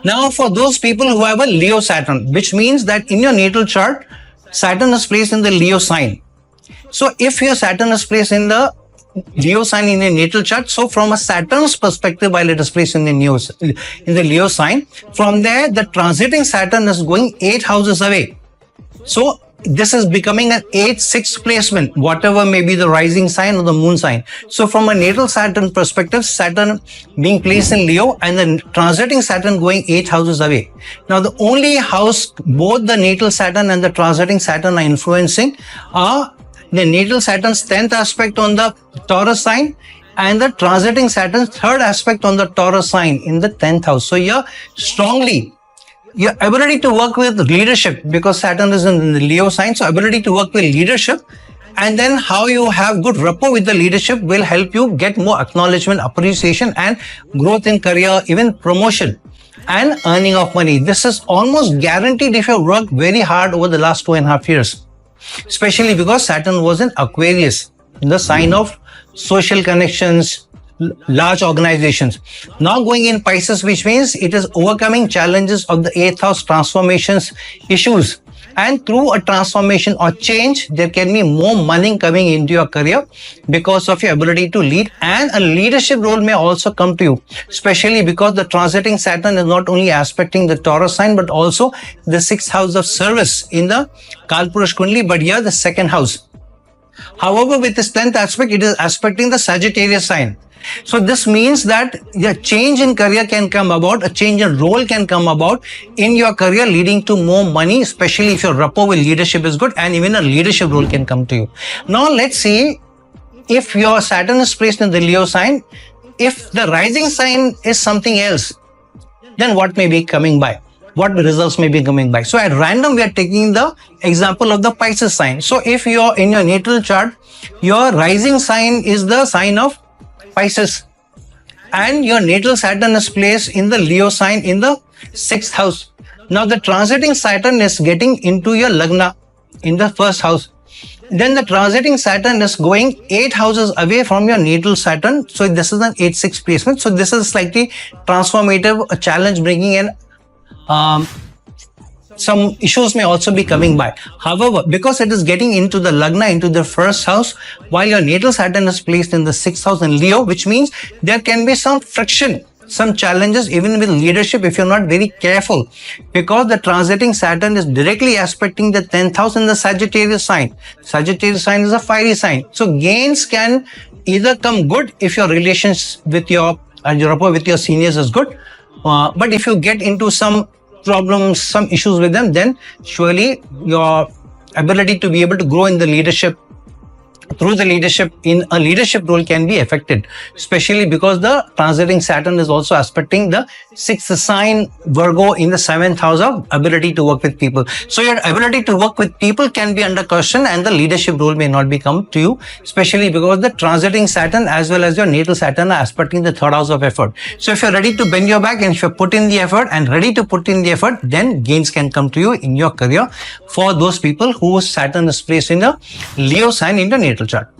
Now, for those people who have a Leo Saturn, which means that in your natal chart, Saturn is placed in the Leo sign. So, if your Saturn is placed in the Leo sign in a natal chart, so from a Saturn's perspective, while it is placed in the Leo sign, from there the transiting Saturn is going 8 houses away. So this is becoming an 8-6 placement, whatever may be the rising sign or the moon sign. So from a natal Saturn perspective, Saturn being placed in Leo and the transiting Saturn going 8 houses away. Now the only house both the natal Saturn and the transiting Saturn are influencing are the natal Saturn's 10th aspect on the Taurus sign and the transiting Saturn's 3rd aspect on the Taurus sign in the 10th house. So you're strongly, your ability to work with leadership, because Saturn is in the Leo sign, so ability to work with leadership, and then how you have good rapport with the leadership will help you get more acknowledgement, appreciation and growth in career, even promotion and earning of money. This is almost guaranteed if you work very hard over the last 2.5 years. Especially because Saturn was in Aquarius, the sign of social connections, large organizations. Now going in Pisces, which means it is overcoming challenges of the 8th house transformations issues. And through a transformation or change, there can be more money coming into your career because of your ability to lead, and a leadership role may also come to you, especially because the transiting Saturn is not only aspecting the Taurus sign, but also the 6th house of service in the Kalpurush Kundli, but here the 2nd house. However, with this 10th aspect, it is aspecting the Sagittarius sign. So this means that a change in career can come about, a change in role can come about in your career, leading to more money, especially if your rapport with leadership is good, and even a leadership role can come to you. Now let's see, if your Saturn is placed in the Leo sign, if the rising sign is something else, then what may be coming by? What results may be coming by? So at random, we are taking the example of the Pisces sign. So if you're in your natal chart, your rising sign is the sign of Pisces, and your natal Saturn is placed in the Leo sign in the 6th house. Now the transiting Saturn is getting into your Lagna in the 1st house. Then the transiting Saturn is going 8 houses away from your natal Saturn. So this is an 8-6 placement. So this is slightly transformative, a challenge bringing in some issues may also be coming by. However, because it is getting into the Lagna, into the 1st house, while your natal Saturn is placed in the 6th house in Leo, which means there can be some friction, some challenges even with leadership if you're not very careful, because the transiting Saturn is directly aspecting the 10th house in the Sagittarius sign. Sagittarius sign is a fiery sign. So gains can either come good if your relations with your rapport with your seniors is good, but if you get into some problems, some issues with them, then surely your ability to be able to grow in the leadership, through the leadership, in a leadership role can be affected, especially because the transiting Saturn is also aspecting the 6th sign Virgo in the 7th house of ability to work with people. So your ability to work with people can be under question, and the leadership role may not become to you, especially because the transiting Saturn as well as your natal Saturn are aspecting the 3rd house of effort. So if you're ready to bend your back and if you put in the effort and ready to put in the effort, then gains can come to you in your career for those people whose Saturn is placed in the Leo sign in the natal chart.